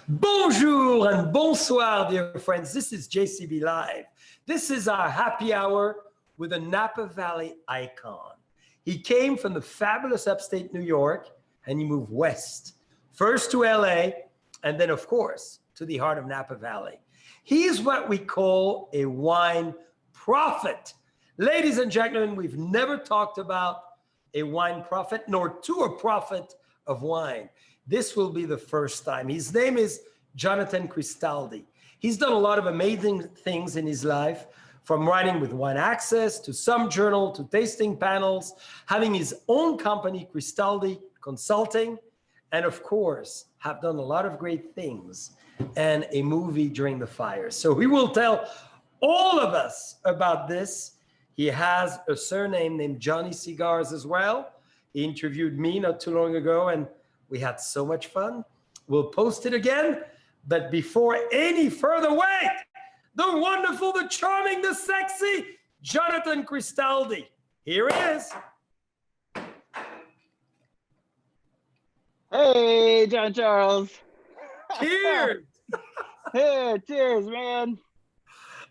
Bonjour and bonsoir, dear friends. This is JCB Live. This is our happy hour with a Napa Valley icon. He came from the fabulous upstate New York and he moved west, first to LA, and then, of course, to the heart of Napa Valley. He's what we call a wine prophet. Ladies and gentlemen, we've never talked about a wine prophet, nor to a prophet of wine. This will be the first time. His name is Jonathan Cristaldi. He's done a lot of amazing things in his life, from writing with Wine Access to Some Journal to tasting panels, having his own company, Cristaldi Consulting, and of course, have done a lot of great things and a movie During the Fire. So he will tell all of us about this. He has a surname named Johnny Cigars as well. He interviewed me not too long ago, and we had so much fun. We'll post it again. But before any further wait, the wonderful, the charming, the sexy Jonathan Cristaldi. Here he is. Hey, John Charles. Cheers. Hey, cheers, man.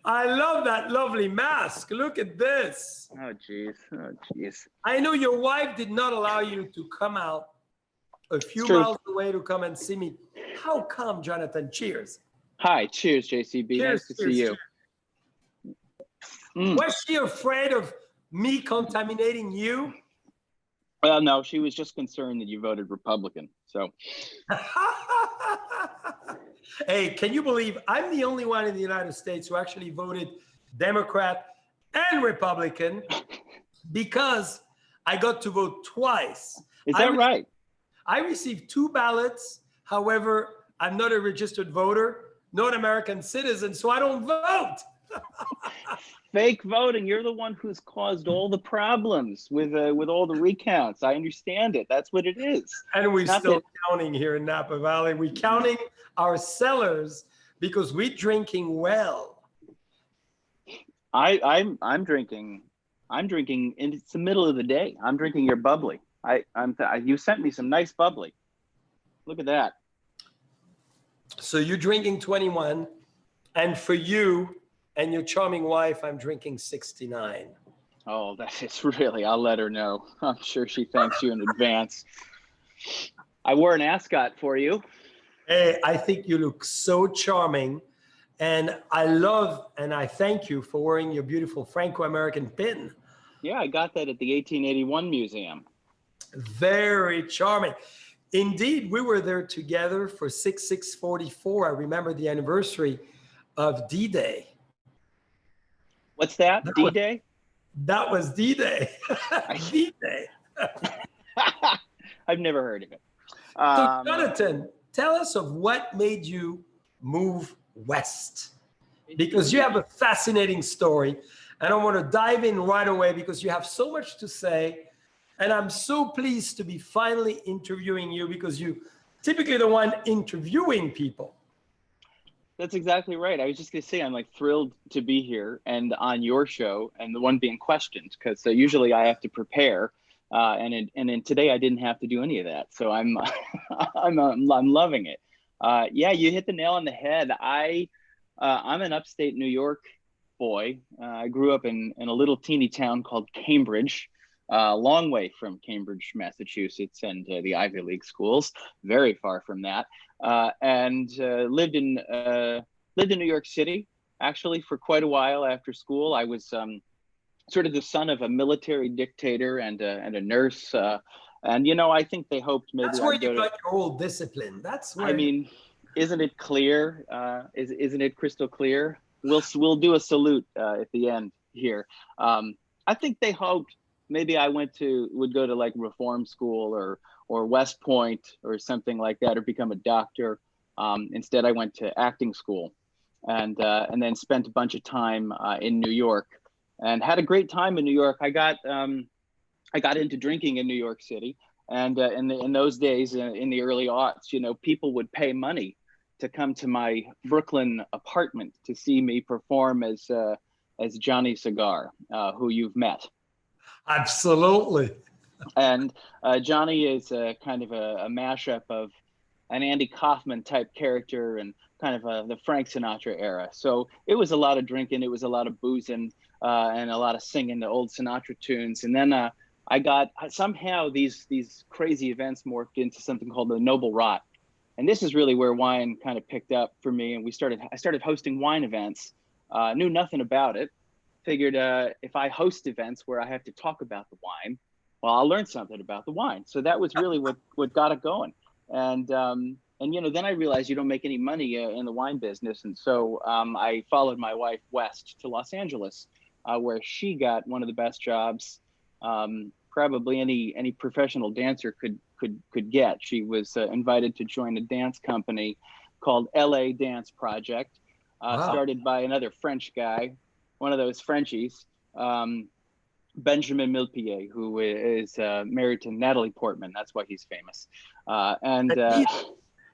I love that lovely mask. Look at this. Oh, jeez. Oh, jeez. I know your wife did not allow you to come out a few miles away to come and see me. How come, Jonathan? Cheers. Hi, cheers, JCB. Cheers, nice to see you. Was she afraid of me contaminating you? Well, no, she was just concerned that you voted Republican. So, hey, can you believe I'm the only one in the United States who actually voted Democrat and Republican because I got to vote twice. Is that right? I received 2 ballots. However, I'm not a registered voter, not an American citizen, so I don't vote. Fake voting. You're the one who's caused all the problems with all the recounts. I understand it. That's what it is. And we're still counting here in Napa Valley. We're counting our cellars because we're drinking well. I'm drinking. And it's the middle of the day. I'm drinking your bubbly. You sent me some nice bubbly. Look at that. So you're drinking 21, and for you and your charming wife, I'm drinking 69. Oh, that is really, I'll let her know. I'm sure she thanks you in advance. I wore an ascot for you. Hey, I think you look so charming, and I love and I thank you for wearing your beautiful Franco-American pin. Yeah, I got that at the 1881 museum. Very charming. Indeed, we were there together for 6/6/44. I remember the anniversary of D-Day. What's that? D-Day? That was D-Day. D-Day. I've never heard of it. So Jonathan, tell us of what made you move west. Because you have a fascinating story. And I want to dive in right away because you have so much to say. And I'm so pleased to be finally interviewing you because you typically the one interviewing people. That's exactly right. I was just going to say, I'm like thrilled to be here and on your show and the one being questioned because usually I have to prepare. And then today I didn't have to do any of that. So I'm loving it. Yeah, you hit the nail on the head. I'm an upstate New York boy. I grew up in a little teeny town called Cambridge. A long way from Cambridge, Massachusetts, and the Ivy League schools, very far from that, and lived in New York City actually for quite a while after school. I was sort of the son of a military dictator and a nurse, and I think they hoped maybe that's where you got your old discipline. That's where. I mean, isn't it clear? Isn't it crystal clear? We'll do a salute at the end here. I think they hoped. Maybe I would go to like reform school or West Point or something like that, or become a doctor. Instead, I went to acting school, and then spent a bunch of time in New York, and had a great time in New York. I got into drinking in New York City, and in those days, in the early aughts, people would pay money to come to my Brooklyn apartment to see me perform as Johnny Cigar, who you've met. Absolutely. And Johnny is kind of a mashup of an Andy Kaufman type character and kind of the Frank Sinatra era. So it was a lot of drinking, it was a lot of boozing, and a lot of singing the old Sinatra tunes. And then I got somehow these crazy events morphed into something called the Noble Rot. And this is really where wine kind of picked up for me. And I started hosting wine events, knew nothing about it. Figured if I host events where I have to talk about the wine, well, I'll learn something about the wine. So that was really what got it going. And then I realized you don't make any money in the wine business. And so I followed my wife west to Los Angeles, where she got one of the best jobs probably any professional dancer could get. She was invited to join a dance company called LA Dance Project, started by another French guy, one of those Frenchies, Benjamin Millepied, who is married to Natalie Portman. That's why he's famous.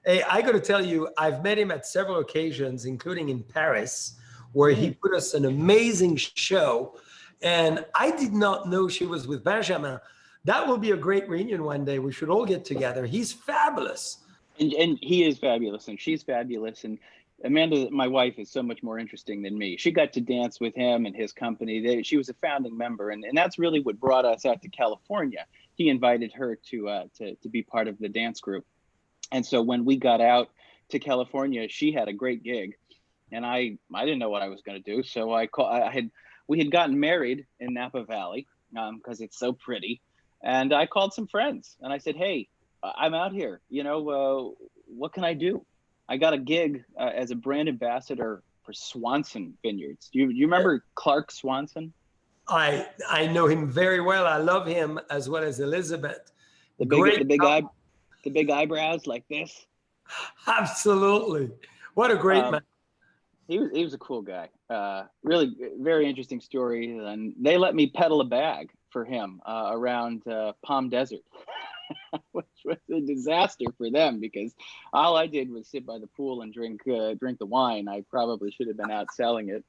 Hey, I got to tell you, I've met him at several occasions, including in Paris, where he put us an amazing show. And I did not know she was with Benjamin. That will be a great reunion one day. We should all get together. He's fabulous. And he is fabulous, and she's fabulous. And Amanda, my wife, is so much more interesting than me. She got to dance with him and his company. She was a founding member, and that's really what brought us out to California. He invited her to be part of the dance group. And so when we got out to California, she had a great gig, and I didn't know what I was going to do. So we had gotten married in Napa Valley because it's so pretty. And I called some friends and I said, hey, I'm out here. What can I do? I got a gig as a brand ambassador for Swanson Vineyards. Do you remember Clark Swanson? I know him very well. I love him as well as Elizabeth. The big eyebrows like this. Absolutely. What a great man. He was a cool guy. Really very interesting story. And they let me peddle a bag for him around Palm Desert, which was a disaster for them because all I did was sit by the pool and drink the wine. I probably should have been out selling it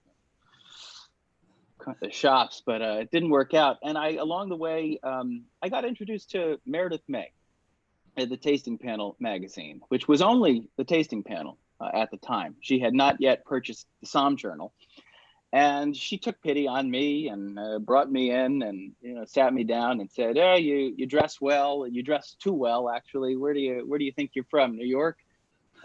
at the shops, but it didn't work out. And along the way, I got introduced to Meredith May at the Tasting Panel magazine, which was only the Tasting Panel at the time. She had not yet purchased the Somm Journal. And she took pity on me and brought me in and sat me down and said, "Oh, you dress well. You dress too well, actually. Where do you think you're from? New York?"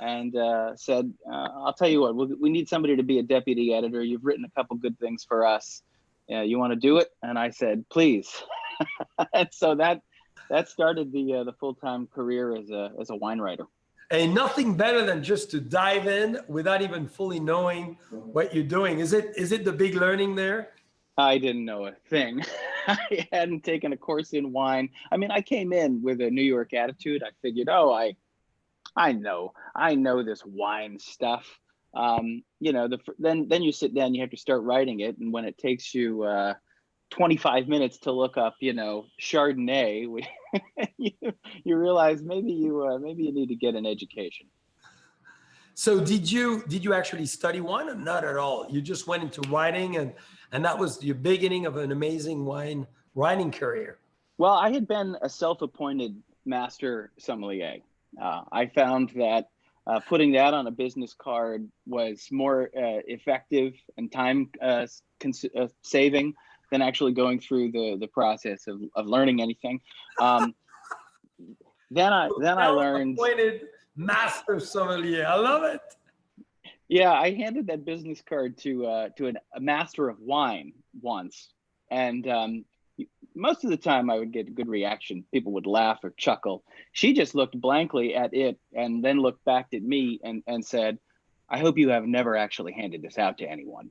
And said, "I'll tell you what. We need somebody to be a deputy editor. You've written a couple good things for us. You want to do it?" And I said, "Please." And so that started the full-time career as a wine writer. And nothing better than just to dive in without even fully knowing what you're doing. Is it the big learning there? I didn't know a thing. I hadn't taken a course in wine. I mean, I came in with a New York attitude. I figured, I know this wine stuff. Then you sit down, you have to start writing it, and when it takes you 25 minutes to look up, Chardonnay, you realize maybe you need to get an education. So did you actually study wine or not at all? You just went into writing and that was your beginning of an amazing wine writing career. Well, I had been a self-appointed master sommelier. I found that putting that on a business card was more effective and time saving than actually going through the process of learning anything. Then I learned. Appointed master sommelier. I love it. Yeah, I handed that business card to a master of wine once, and most of the time I would get a good reaction. People would laugh or chuckle. She just looked blankly at it and then looked back at me and said, "I hope you have never actually handed this out to anyone."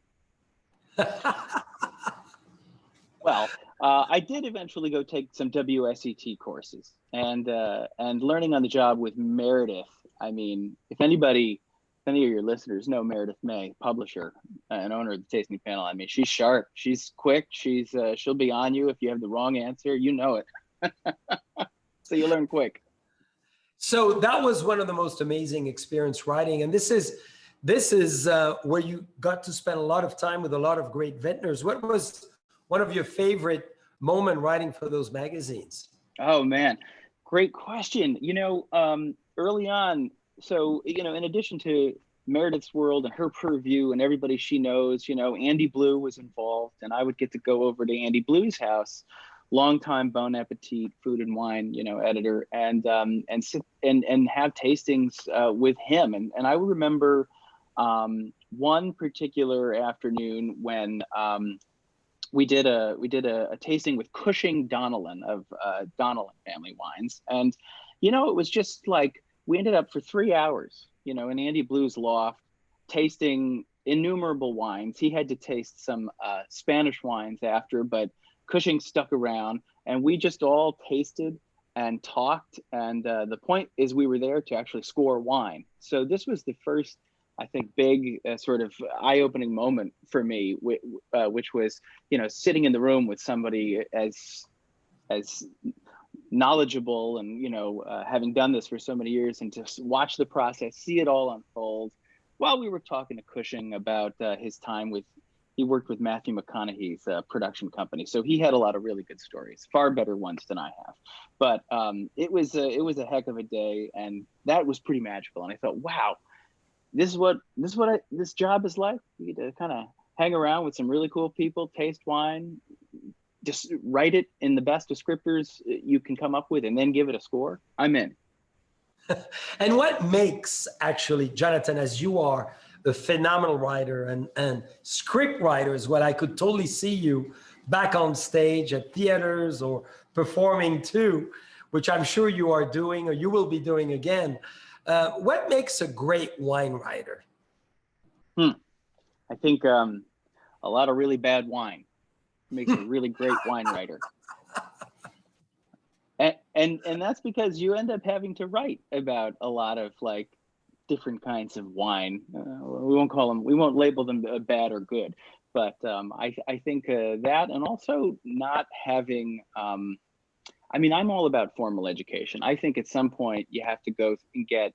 Well, I did eventually go take some WSET courses and learning on the job with Meredith. I mean, if any of your listeners know Meredith May, publisher and owner of the Tasting Panel, I mean, she's sharp, she's quick, she'll be on you if you have the wrong answer, it. So you learn quick. So that was one of the most amazing experience writing, and this is where you got to spend a lot of time with a lot of great vintners. What was one of your favorite moment writing for those magazines? Oh man, great question. Early on, so, in addition to Meredith's World and her purview and everybody she knows, Andy Blue was involved, and I would get to go over to Andy Blue's house, longtime Bon Appetit food and wine, editor, and sit and have tastings with him. And I remember one particular afternoon when we did a tasting with Cushing Donnellan of Donnellan family wines, and it was just like we ended up for 3 hours, in Andy Blue's loft, tasting innumerable wines. He had to taste some Spanish wines after, but Cushing stuck around, and we just all tasted and talked. And the point is, we were there to actually score wine. So this was the first, I think, big sort of eye-opening moment for me, which was, sitting in the room with somebody as knowledgeable and, having done this for so many years, and to watch the process, see it all unfold. While we were talking to Cushing about his time he worked with Matthew McConaughey's production company. So he had a lot of really good stories, far better ones than I have. But it was a heck of a day, and that was pretty magical. And I thought, wow, this is what this job is like. You get to kind of hang around with some really cool people, taste wine, just write it in the best descriptors you can come up with, and then give it a score. I'm in. And what makes, actually, Jonathan, as you are a phenomenal writer and script writer, is what I could totally see you back on stage at theaters or performing too, which I'm sure you are doing or you will be doing again. What makes a great wine writer? I think a lot of really bad wine makes a really great wine writer. And that's because you end up having to write about a lot of like different kinds of wine. We won't label them bad or good, but I think that, and also not having, I'm all about formal education. I think at some point you have to go and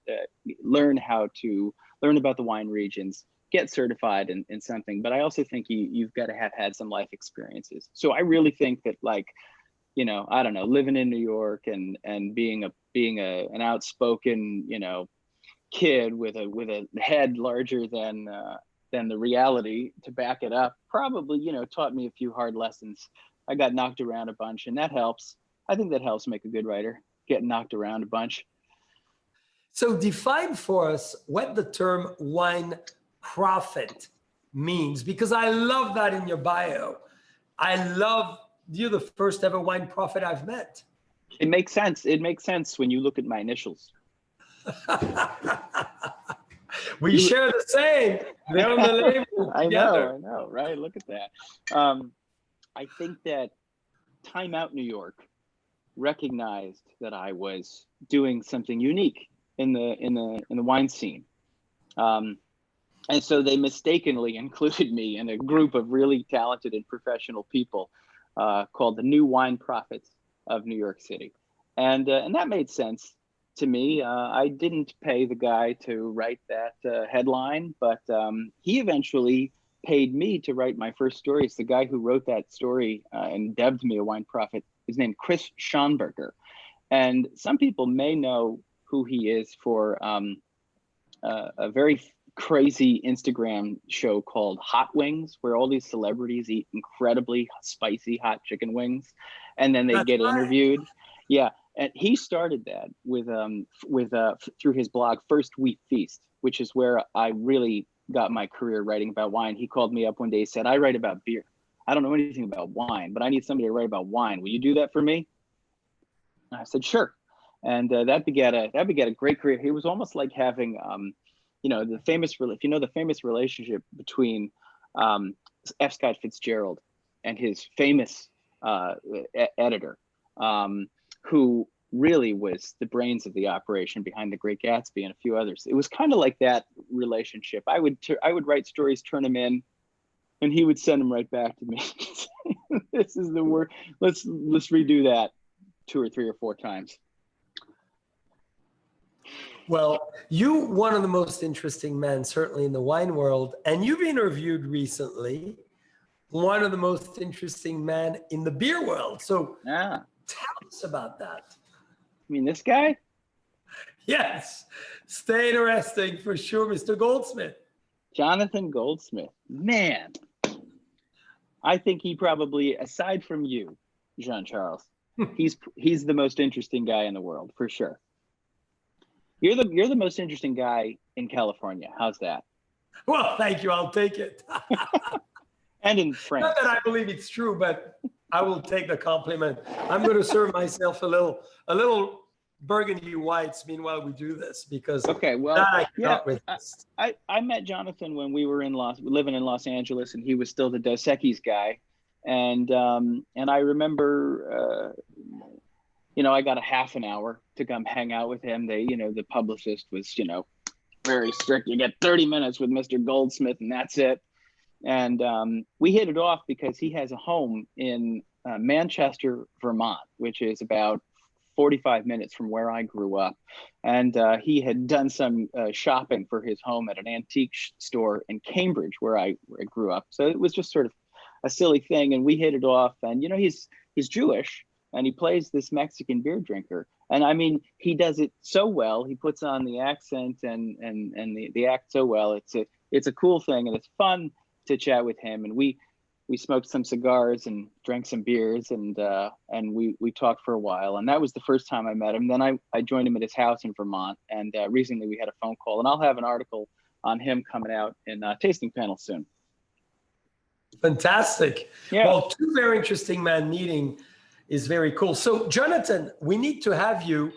learn about the wine regions, get certified in something. But I also think you've got to have had some life experiences. So I really think that, like, I don't know, living in New York and being an outspoken, kid with a head larger than the reality to back it up, probably, taught me a few hard lessons. I got knocked around a bunch, and that helps. I think that helps make a good writer, getting knocked around a bunch. So define for us what the term wine prophet means, because I love that in your bio. You're the first ever wine prophet I've met. It makes sense. It makes sense when you look at my initials. We share the same. They're on the label. I know, right? Look at that. I think that Time Out New York recognized that I was doing something unique in the wine scene, and so they mistakenly included me in a group of really talented and professional people called the New Wine Prophets of New York City, and that made sense to me. I didn't pay the guy to write that headline, but he eventually paid me to write my first story. It's the guy who wrote that story and dubbed me a wine prophet. His name Chris Schonberger, and some people may know who he is for a very crazy Instagram show called Hot Wings, where all these celebrities eat incredibly spicy hot chicken wings, and then they get interviewed. Yeah, and he started that with through his blog First Wheat Feast, which is where I really got my career writing about wine. He called me up one day. He said, "I write about beer. I don't know anything about wine, but I need somebody to write about wine. Will you do that for me?" And I said, "Sure." And that begat a great career. He was almost like having the famous relationship between F. Scott Fitzgerald and his famous editor, who really was the brains of the operation behind The Great Gatsby and a few others. It was kind of like that relationship. I would write stories, turn them in, and he would send them right back to me. This is the word. Let's redo that 2 or 3 or 4 times. Well, you're one of the most interesting men, certainly in the wine world, and you've interviewed recently one of the most interesting men in the beer world. So tell us about that. I mean, this guy? Yes. Stay interesting for sure, Mr. Goldsmith. Jonathan Goldsmith. Man, I think he probably, aside from you, Jean-Charles, he's the most interesting guy in the world for sure. You're the most interesting guy in California. How's that? Well, thank you. I'll take it. And in France. Not that I believe it's true, but I will take the compliment. I'm going to serve myself a little burgundy whites meanwhile we do this, because okay, well, that I cannot resist. I met Jonathan when we were living in Los Angeles, and he was still the Dos Equis guy, and I remember I got a half an hour to come hang out with him. The publicist was very strict. You get 30 minutes with Mr. Goldsmith, and that's it. And we hit it off because he has a home in Manchester, Vermont, which is about 45 minutes from where I grew up. And he had done some shopping for his home at an antique store in Cambridge, where I grew up. So it was just sort of a silly thing. And we hit it off. And, he's Jewish, and he plays this Mexican beer drinker. And I mean, he does it so well. He puts on the accent and the act so well. It's a cool thing, and it's fun to chat with him. And we smoked some cigars and drank some beers, and we talked for a while. And that was the first time I met him. Then I joined him at his house in Vermont, and recently we had a phone call. And I'll have an article on him coming out in Tasting Panel soon. Fantastic. Yeah. Well, two very interesting man meeting is very cool. So, Jonathan, we need to have you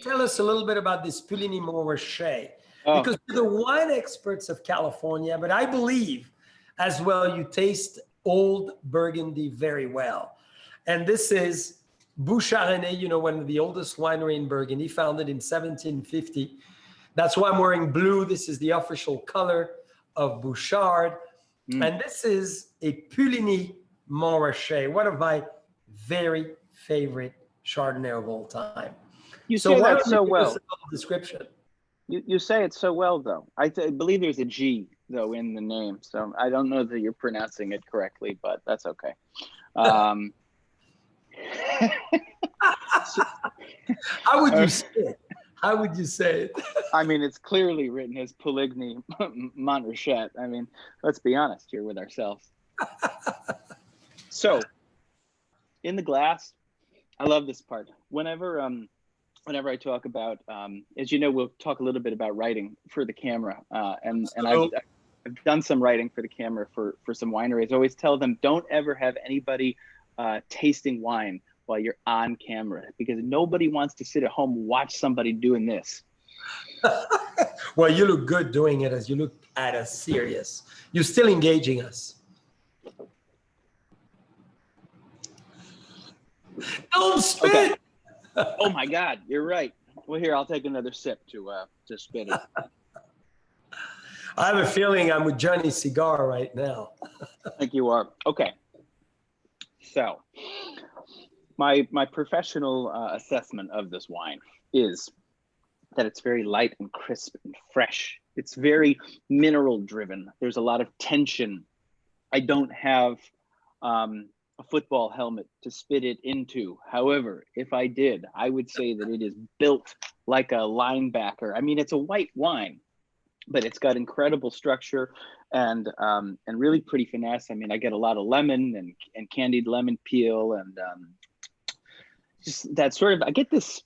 tell us a little bit about this Puligny Montrachet, because you're the wine experts of California, but I believe as well you taste old Burgundy very well. And this is Bouchard-René, one of the oldest winery in Burgundy, founded in 1750. That's why I'm wearing blue. This is the official color of Bouchard. And this is a Puligny Montrachet, one of my very favorite Chardonnay of all time. You say that so give well. us a description. You say it so well, though. I believe there's a G, though, in the name. So I don't know that you're pronouncing it correctly, but that's okay. How would you say it? How would you say it? I mean, it's clearly written as Puligny Montrachet. I mean, let's be honest here with ourselves. So, in the glass, I love this part. Whenever I talk about, as you know, we'll talk a little bit about writing for the camera, and I've done some writing for the camera for some wineries. I always tell them, don't ever have anybody tasting wine while you're on camera, because nobody wants to sit at home and watch somebody doing this. Well, you look good doing it, as you look at us serious. You're still engaging us. Don't spit. Okay. Oh my God, you're right. Well, here, I'll take another sip to spit it. I have a feeling I'm with Johnny Cigar right now. I think you are. Okay. So, my professional assessment of this wine is that it's very light and crisp and fresh. It's very mineral driven. There's a lot of tension. I don't have a football helmet to spit it into. However, if I did, I would say that it is built like a linebacker. I mean, it's a white wine, but it's got incredible structure and really pretty finesse. I mean, I get a lot of lemon and candied lemon peel, and just that sort of, I get this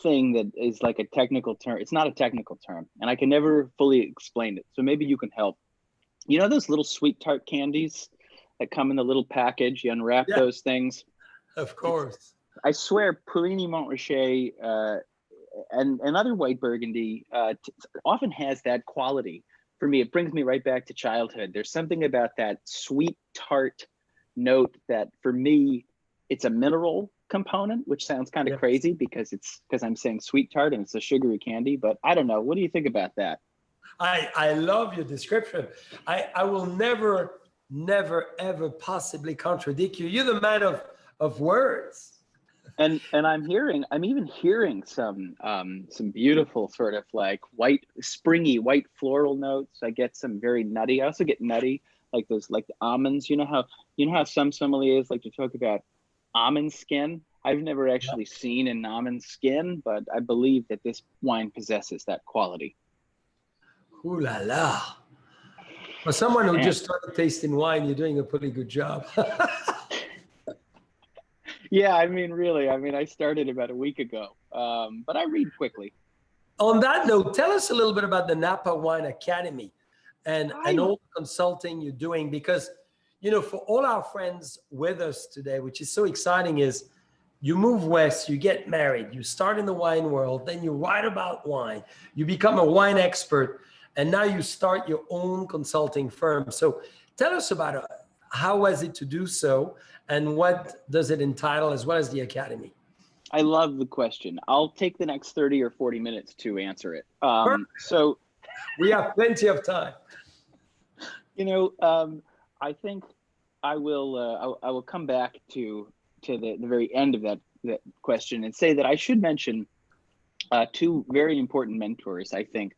thing that is like a technical term. It's not a technical term, and I can never fully explain it. So maybe you can help. You know those little sweet tart candies that come in the little package? You unwrap those things. Of course. I swear, Puligny Montrachet and other white Burgundy often has that quality. For me, it brings me right back to childhood. There's something about that sweet tart note that, for me, it's a mineral component, which sounds kind of crazy because I'm saying sweet tart and it's a sugary candy. But I don't know. What do you think about that? I love your description. I will never, ever possibly contradict you. You're the man of words. And I'm even hearing some beautiful sort of like springy white floral notes. I get some very nutty. I also get nutty, like the almonds. You know how some sommeliers like to talk about almond skin. I've never actually seen a Namen skin, but I believe that this wine possesses that quality. Ooh la la. For someone who And just started tasting wine, you're doing a pretty good job. yeah, I mean, really, I mean, I started about a week ago, but I read quickly. On that note, tell us a little bit about the Napa Wine Academy and all the consulting you're doing, because, you know, for all our friends with us today, which is so exciting, is you move west, you get married, you start in the wine world, then you write about wine, you become a wine expert, and now you start your own consulting firm. So tell us about how was it to do so, and what does it entitle, as well as the Academy? I love the question. I'll take the next 30 or 40 minutes to answer it. Perfect. So We have plenty of time. you know, I think I will come back to the very end of that question and say that I should mention two very important mentors, I think.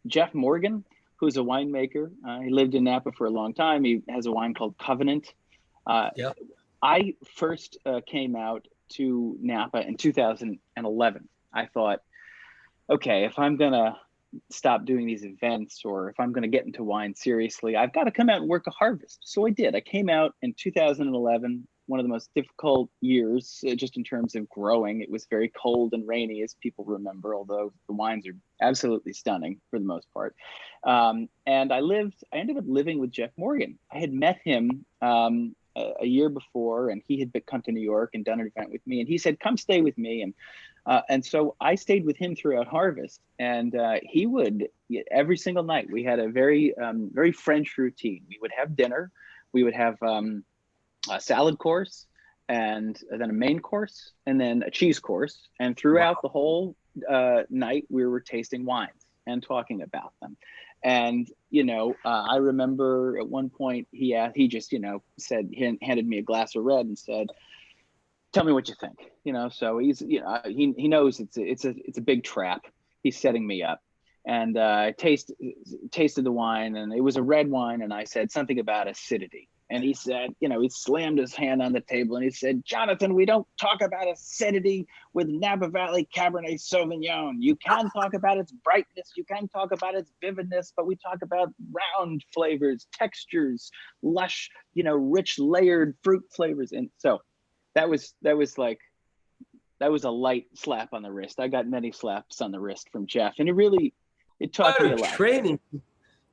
Jeff Morgan, who's a winemaker. He lived in Napa for a long time. He has a wine called Covenant. Yeah. I first came out to Napa in 2011. I thought, okay, if I'm gonna stop doing these events, or if I'm gonna get into wine seriously, I've got to come out and work a harvest. So I did. I came out in 2011, one of the most difficult years, just in terms of growing. It was very cold and rainy, as people remember, although the wines are absolutely stunning for the most part. And I ended up living with Jeff Morgan. I had met him a year before, and he had come to New York and done an event with me, and he said, come stay with me. And so I stayed with him throughout harvest, and he would, every single night, we had a very French routine. We would have dinner, we would have a salad course, and then a main course, and then a cheese course. And throughout the whole night, we were tasting wines and talking about them. And, you know, I remember at one point he just, you know, said, he handed me a glass of red and said, tell me what you think, you know. So he's, you know, he knows it's a big trap. He's setting me up. And I tasted the wine, and it was a red wine, and I said something about acidity. And he said, you know, he slammed his hand on the table and he said, Jonathan, we don't talk about acidity with Napa Valley Cabernet Sauvignon. You can talk about its brightness, you can talk about its vividness, but we talk about round flavors, textures, lush, you know, rich layered fruit flavors. And so that was a light slap on the wrist. I got many slaps on the wrist from Jeff, and it taught me a lot. Training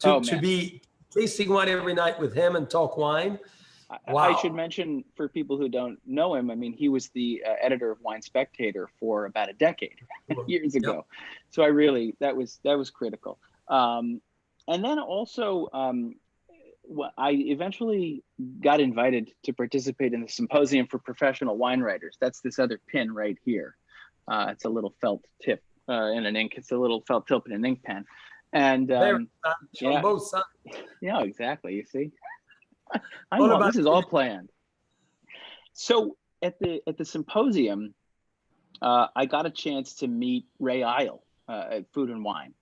to be tasting wine every night with him and talk wine. Wow. I should mention, for people who don't know him, I mean, he was the editor of Wine Spectator for about a decade, years ago. Yep. So that was critical. And then also, I eventually got invited to participate in the Symposium for Professional Wine Writers. That's this other pin right here. It's a little felt tip in an ink. It's a little felt tip in an ink pen. And on both sides. Yeah, exactly. You see, this is all planned. So at the symposium, I got a chance to meet Ray Isle at Food and Wine,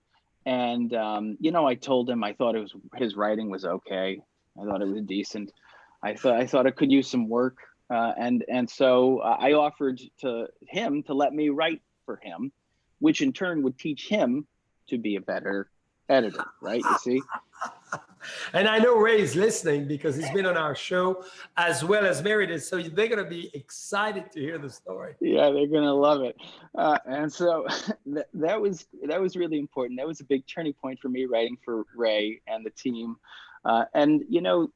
and you know, I told him I thought his writing was okay. I thought it was decent. I thought it could use some work, and so I offered to him to let me write for him, which in turn would teach him to be a better editor, right? You see? And I know Ray's listening because he's been on our show as well as Meredith, so they're going to be excited to hear the story. Yeah, they're going to love it. And so that was really important. That was a big turning point for me, writing for Ray and the team. And, you know,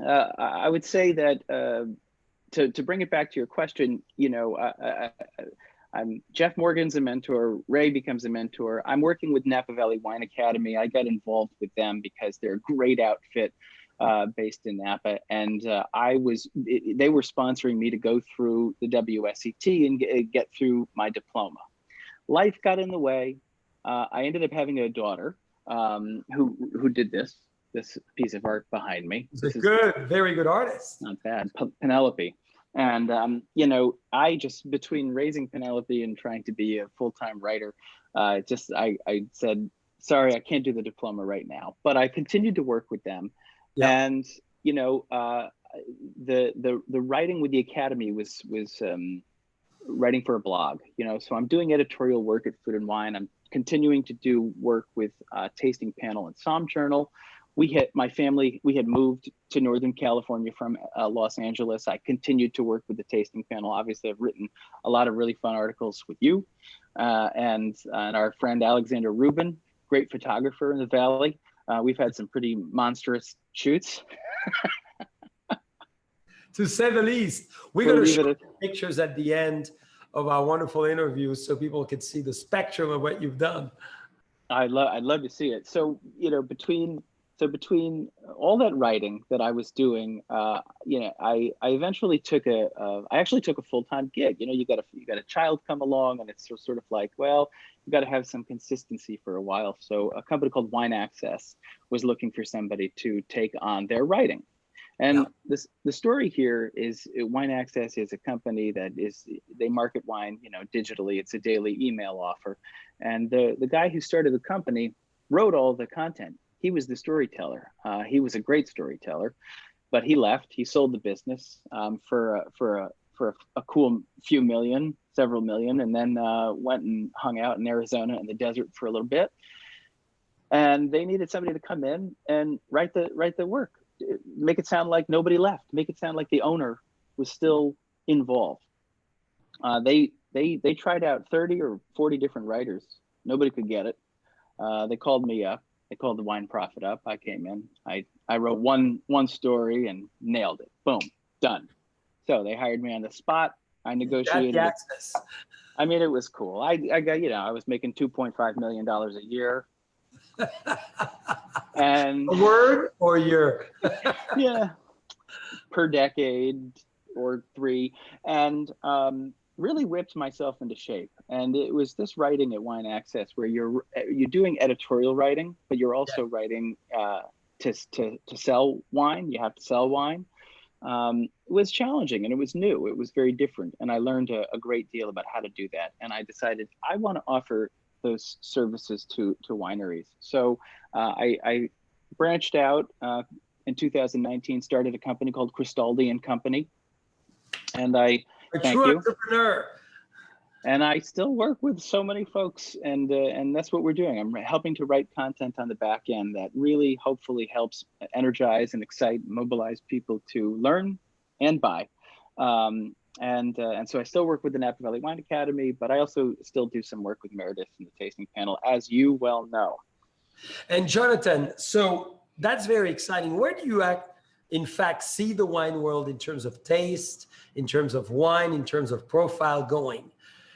I would say that to bring it back to your question, you know, Jeff Morgan's a mentor. Ray becomes a mentor. I'm working with Napa Valley Wine Academy. I got involved with them because they're a great outfit based in Napa, and they were sponsoring me to go through the WSET and get through my diploma. Life got in the way. I ended up having a daughter who did this piece of art behind me. Very good artist. Not bad, Penelope. And, you know, I just, between raising Penelope and trying to be a full-time writer, I said, sorry, I can't do the diploma right now, but I continued to work with them. Yep. And, you know, the writing with the Academy was writing for a blog, so I'm doing editorial work at Food and Wine. I'm continuing to do work with Tasting Panel and Somm Journal. My family had moved to Northern California from Los Angeles. I continued to work with the Tasting Panel. Obviously, I've written a lot of really fun articles with you and our friend Alexander Rubin, great photographer in the Valley. We've had some pretty monstrous shoots. To say the least. We're going to show pictures at the end of our wonderful interviews so people can see the spectrum of what you've done. I'd love to see it. So, between all that writing that I was doing, I eventually took a full-time gig. You got a child come along, and it's sort of like, well, you got to have some consistency for a while. So a company called Wine Access was looking for somebody to take on their writing. And the story here is Wine Access is a company they market wine, digitally. It's a daily email offer. And the guy who started the company wrote all the content. He was the storyteller. He was a great storyteller, but he left. He sold the business for a cool several million, and then went and hung out in Arizona in the desert for a little bit. And they needed somebody to come in and write the work. Make it sound like nobody left. Make it sound like the owner was still involved. They tried out 30 or 40 different writers. Nobody could get it. They called me up. They called the Wine Prophet up. I came in. I wrote one story and nailed it. Boom, done. So they hired me on the spot. I negotiated. I mean, it was cool. I got, I was making $2.5 million a year. And a word or year? Yeah, per decade or 3, and really whipped myself into shape. And it was this writing at Wine Access where you're doing editorial writing, but you're also writing to sell wine. You have to sell wine. It was challenging and it was new. It was very different, and I learned a great deal about how to do that. And I decided I want to offer those services to wineries. So I branched out in 2019, started a company called Cristaldi and Company. And a true entrepreneur. And I still work with so many folks, and that's what we're doing. I'm helping to write content on the back end that really hopefully helps energize and excite, mobilize people to learn and buy. And so I still work with the Napa Valley Wine Academy, but I also still do some work with Meredith and the Tasting Panel, as you well know. And Jonathan, so that's very exciting. Where do you in fact see the wine world in terms of taste, in terms of wine, in terms of profile going?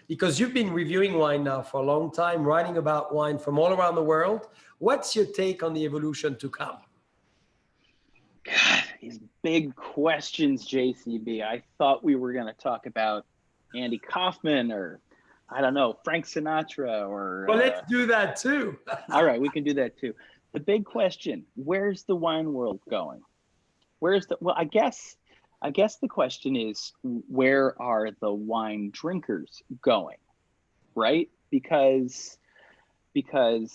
Because you've been reviewing wine now for a long time, writing about wine from all around the world. What's your take on the evolution to come? God, these big questions, JCB. I thought we were going to talk about Andy Kaufman or, I don't know, Frank Sinatra or... Well, let's do that too. All right, we can do that too. The big question, where's the wine world going? Well, I guess the question is, where are the wine drinkers going, right? Because I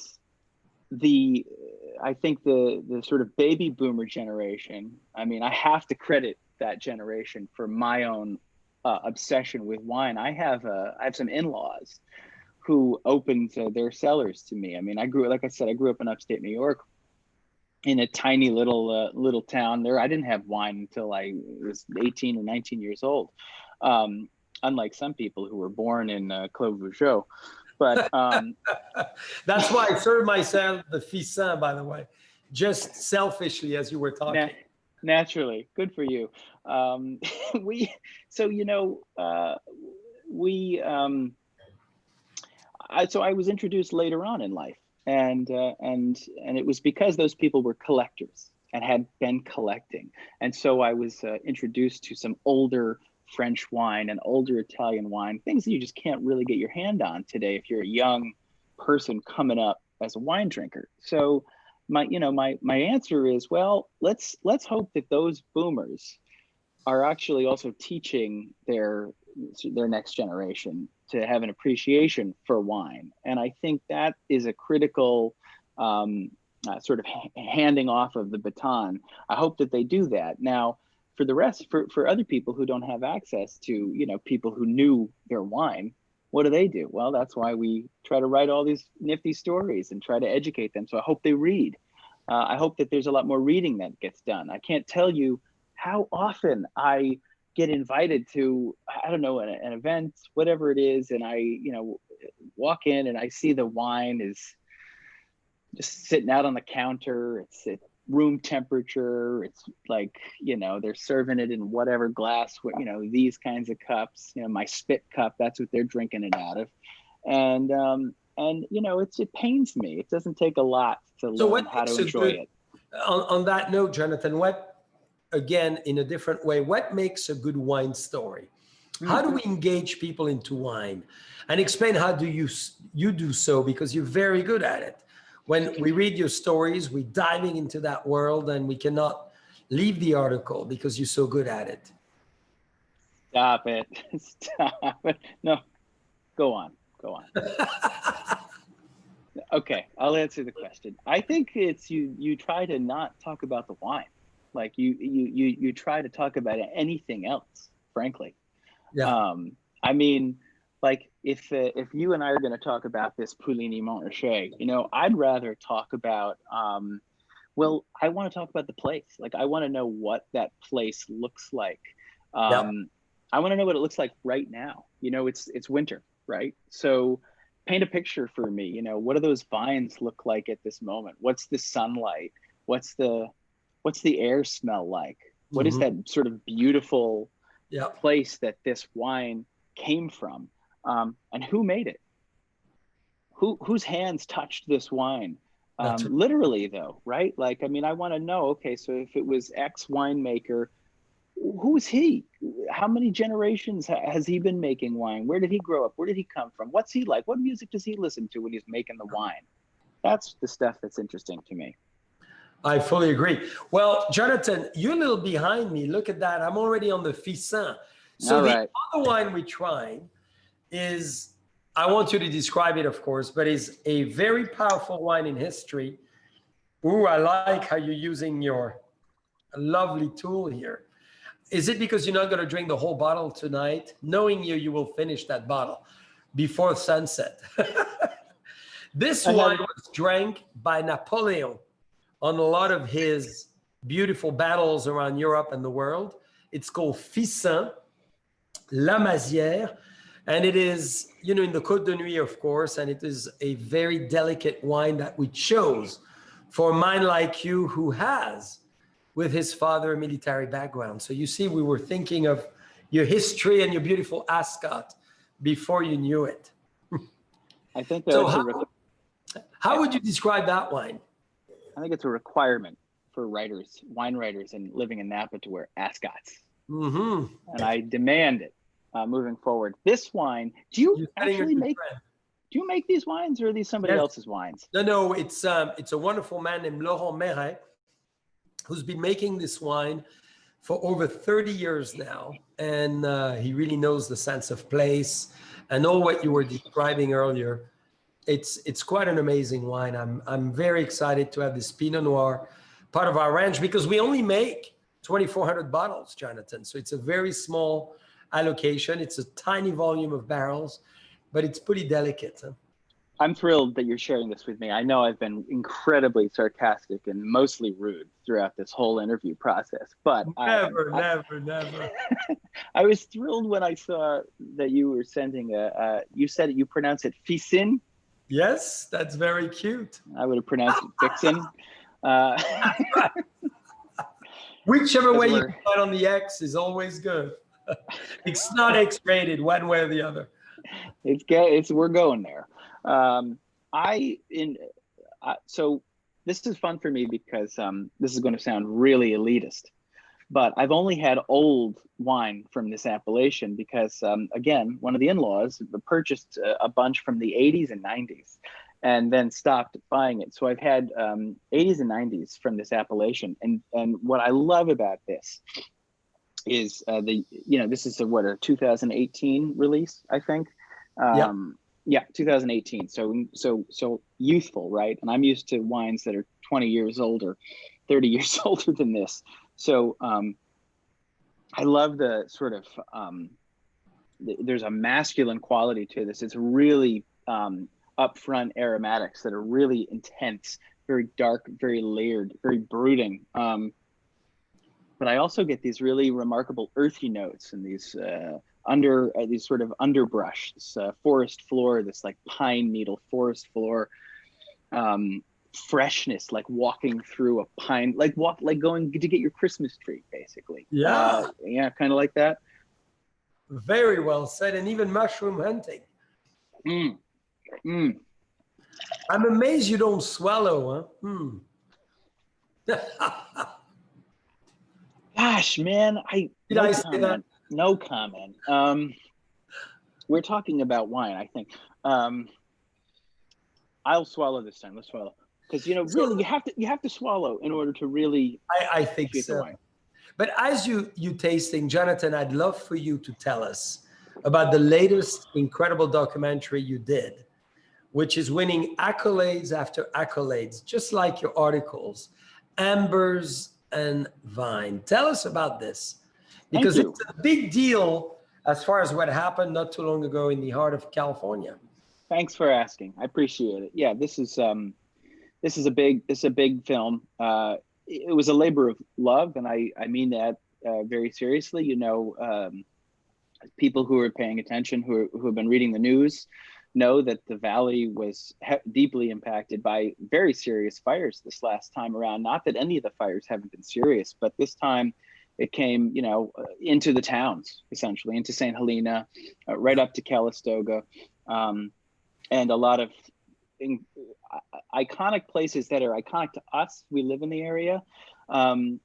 think the sort of baby boomer generation, I mean, I have to credit that generation for my own obsession with wine. I have some in-laws who opened their cellars to me. I mean, like I said, I grew up in upstate New York in a tiny little town there. I didn't have wine until I was 18 or 19 years old. Unlike some people who were born in Clos Vougeot. But that's why I served myself the Fissin, by the way, just selfishly as you were talking. Naturally, good for you. So I was introduced later on in life, and it was because those people were collectors and had been collecting, and so I was introduced to some older French wine and older Italian wine, things that you just can't really get your hand on today if you're a young person coming up as a wine drinker. So my answer is, well, let's hope that those boomers are actually also teaching their next generation to have an appreciation for wine. And I think that is a critical sort of handing off of the baton. I hope that they do that. Now, for the rest, for other people who don't have access to, you know, people who knew their wine, what do? Well, that's why we try to write all these nifty stories and try to educate them. So I hope they read. I hope that there's a lot more reading that gets done. I can't tell you how often I get invited to, I don't know, an event, whatever it is, and I, you know, walk in and I see the wine is just sitting out on the counter. It's at room temperature. It's like, you know, they're serving it in whatever glass, you know, these kinds of cups, you know, my spit cup, that's what they're drinking it out of. And you know, it pains me. It doesn't take a lot to learn how to enjoy it. On that note, Jonathan, what, again, in a different way, what makes a good wine story? How do we engage people into wine? And explain how do you do so, because you're very good at it. When we read your stories, we're diving into that world and we cannot leave the article because you're so good at it. Stop it. Stop it. No, go on. Okay, I'll answer the question. I think it's you try to not talk about the wine. Like you try to talk about anything else, frankly. Yeah. I mean, like if you and I are going to talk about this Puligny Montrachet, you know, I'd rather talk about well, I want to talk about the place. Like I want to know what that place looks like. I want to know what it looks like right now. You know, it's winter, right? So paint a picture for me. You know, what do those vines look like at this moment? What's the sunlight? What's the air smell like? What is that sort of beautiful place that this wine came from? And who made it? Whose hands touched this wine? Literally though, right? Like, I mean, I want to know, okay, so if it was X winemaker, who's he? How many generations has he been making wine? Where did he grow up? Where did he come from? What's he like? What music does he listen to when he's making the wine? That's the stuff that's interesting to me. I fully agree. Well, Jonathan, you're a little behind me. Look at that. I'm already on the Fissin. So the other wine we're trying is, I want you to describe it, of course, but is a very powerful wine in history. Ooh, I like how you're using your lovely tool here. Is it because you're not going to drink the whole bottle tonight? Knowing you will finish that bottle before sunset. This wine was drank by Napoleon on a lot of his beautiful battles around Europe and the world. It's called Fissin, La Mazière, and it is, you know, in the Côte de Nuit, of course, and it is a very delicate wine that we chose for a man like you who has, with his father, a military background. So you see, we were thinking of your history and your beautiful ascot before you knew it. I think so how would you describe that wine? I think it's a requirement for writers, wine writers, and living in Napa to wear ascots. And I demand it moving forward. This wine, do you actually make? Do you make these wines, or are these somebody else's wines? No, it's a wonderful man named Laurent Meret, who's been making this wine for over 30 years now. And he really knows the sense of place and all what you were describing earlier. It's quite an amazing wine. I'm very excited to have this Pinot Noir part of our range, because we only make 2,400 bottles, Jonathan. So it's a very small allocation. It's a tiny volume of barrels, but it's pretty delicate. Huh? I'm thrilled that you're sharing this with me. I know I've been incredibly sarcastic and mostly rude throughout this whole interview process, but never. I was thrilled when I saw that you were sending you said you pronounce it Fissin. Yes, that's very cute. I would have pronounced it Fixin. Whichever way you put on the X is always good. It's not X-rated one way or the other. We're going there. So this is fun for me because this is going to sound really elitist, but I've only had old wine from this appellation because, again, one of the in-laws purchased a bunch from the 80s and 90s and then stopped buying it. So I've had 80s and 90s from this appellation. And what I love about this is this is a 2018 release, I think. Yeah, 2018. So youthful, right? And I'm used to wines that are 20 years older, 30 years older than this. So I love the sort of there's a masculine quality to this. It's really upfront aromatics that are really intense, very dark, very layered, very brooding. But I also get these really remarkable earthy notes and these these sort of underbrush, this forest floor, this like pine needle forest floor, freshness, like walking through a pine, like going to get your Christmas tree, basically. Yeah. Yeah, kind of like that. Very well said. And even mushroom hunting. Mm. Mm. I'm amazed you don't swallow, huh? Gosh, man, Did I say that? No comment. We're talking about wine, I think. I'll swallow this time. Let's swallow, because really, you have to swallow in order to really. I think so. Wine. But as you tasting, Jonathan, I'd love for you to tell us about the latest incredible documentary you did, which is winning accolades after accolades, just like your articles, Ambers and Vine. Tell us about this, because it's a big deal as far as what happened not too long ago in the heart of California. Thanks for asking. I appreciate it. Yeah, this is a big film. It was a labor of love, and I mean that very seriously. People who are paying attention, who have been reading the news, know that the valley was deeply impacted by very serious fires this last time around. Not that any of the fires haven't been serious, but this time it came, into the towns, essentially, into St. Helena, right up to Calistoga, and a lot of iconic places that are iconic to us. We live in the area, and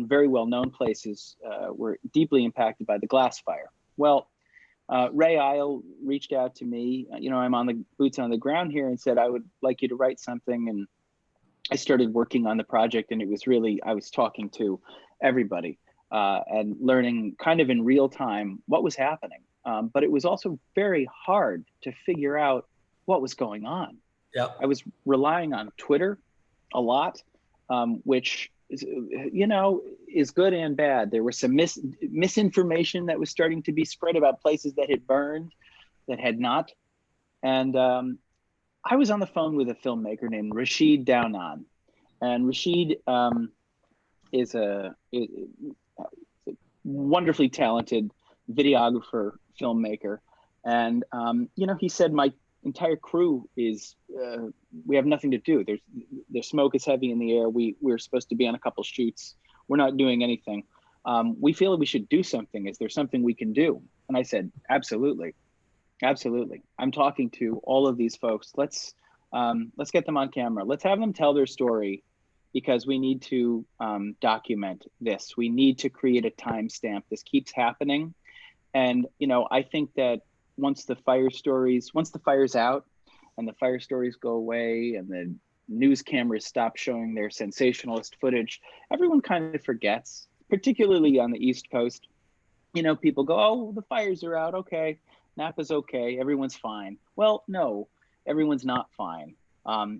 very well-known places were deeply impacted by the glass fire. Well, Ray Isle reached out to me. I'm on the boots on the ground here, and said, I would like you to write something. And I started working on the project, and it was really, I was talking to everybody and learning kind of in real time what was happening. But it was also very hard to figure out what was going on. Yeah, I was relying on Twitter a lot, which is good and bad. There was some misinformation that was starting to be spread about places that had burned, that had not. And I was on the phone with a filmmaker named Rashid Downan, and Rashid is a wonderfully talented videographer, filmmaker. And he said, my entire crew is we have nothing to do. The smoke is heavy in the air. We're supposed to be on a couple shoots. We're not doing anything. We feel that we should do something. Is there something we can do? And I said, absolutely. I'm talking to all of these folks. Let's get them on camera. Let's have them tell their story, because we need to document this. We need to create a timestamp. This keeps happening. And, I think that once the fire's out and the fire stories go away and the news cameras stop showing their sensationalist footage, everyone kind of forgets, particularly on the East Coast. People go, oh, the fires are out. Okay. Napa's okay. Everyone's fine. Well, no, everyone's not fine.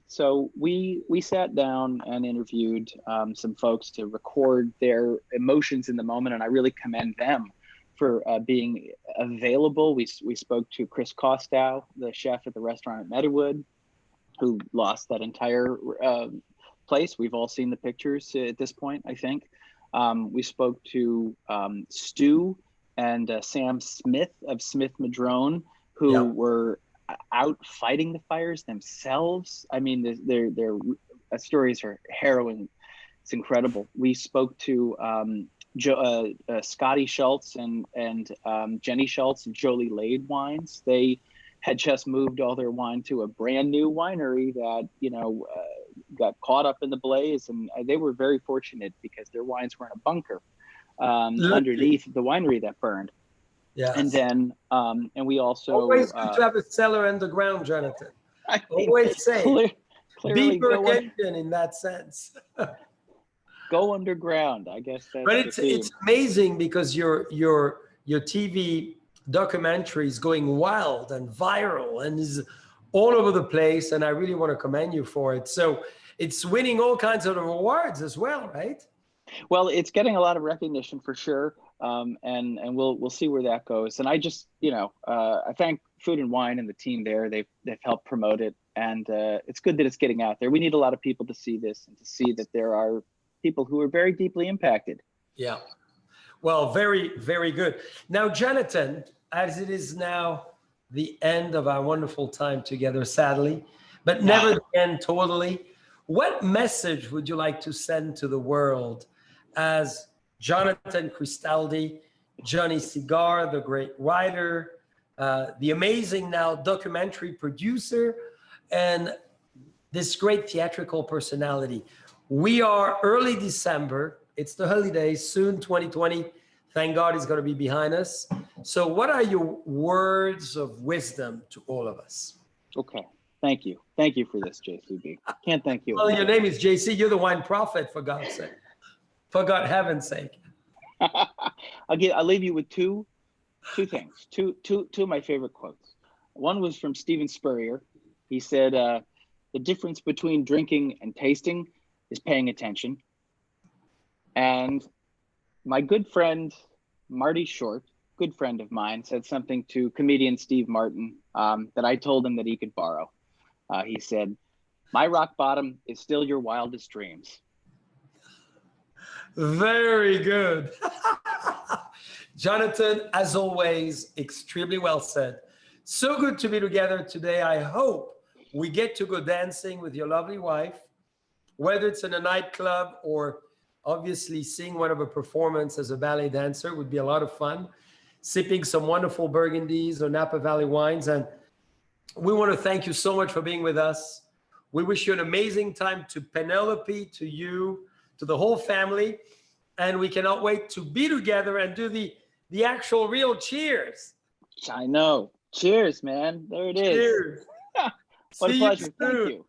So we sat down and interviewed some folks to record their emotions in the moment. And I really commend them for being available. We spoke to Chris Kostow, the chef at the restaurant at Meadowood, who lost that entire place. We've all seen the pictures at this point, I think. We spoke to Stu and Sam Smith of Smith Madrone, who were out fighting the fires themselves. I mean, their stories are harrowing. It's incredible. We spoke to Scotty Schultz and Jenny Schultz and Jolie Lade Wines. They had just moved all their wine to a brand new winery that got caught up in the blaze, and they were very fortunate because their wines were in a bunker underneath the winery that burned. Yeah. And then and we also always good to have a cellar underground, Jonathan. Always say clearly deeper engine in that sense. Go underground, I guess. But it's amazing because your TV documentary is going wild and viral and is all over the place, and I really want to commend you for it. So it's winning all kinds of awards as well, right? Well, it's getting a lot of recognition for sure, and we'll see where that goes. And I just, I thank Food and Wine and the team there. They've helped promote it, and it's good that it's getting out there. We need a lot of people to see this and to see that there are people who are very deeply impacted. Yeah. Well, very, very good. Now, Jonathan, as it is now the end of our wonderful time together, sadly, but never the end totally, what message would you like to send to the world as Jonathan Cristaldi, Johnny Cigar, the great writer, the amazing now documentary producer, and this great theatrical personality? We are early December. It's the holidays, soon 2020. Thank God it's going to be behind us. So what are your words of wisdom to all of us? Okay. Thank you. Thank you for this, JCB. Can't thank you. Well, your name is JC. You're the wine prophet, for God's sake. For God heaven's sake. I'll leave you with two things, two of my favorite quotes. One was from Steven Spurrier. He said, the difference between drinking and tasting is paying attention. And my good friend, Marty Short, good friend of mine, said something to comedian Steve Martin that I told him that he could borrow. He said, my rock bottom is still your wildest dreams. Very good. Jonathan, as always, extremely well said. So good to be together today. I hope we get to go dancing with your lovely wife, whether it's in a nightclub or obviously seeing one of her performance as a ballet dancer would be a lot of fun. Sipping some wonderful Burgundies or Napa Valley wines. And we want to thank you so much for being with us. We wish you an amazing time, to Penelope, to you, to the whole family. And we cannot wait to be together and do the actual real cheers. I know. Cheers, man. There it is. Cheers. What a See pleasure. you Thank soon. you.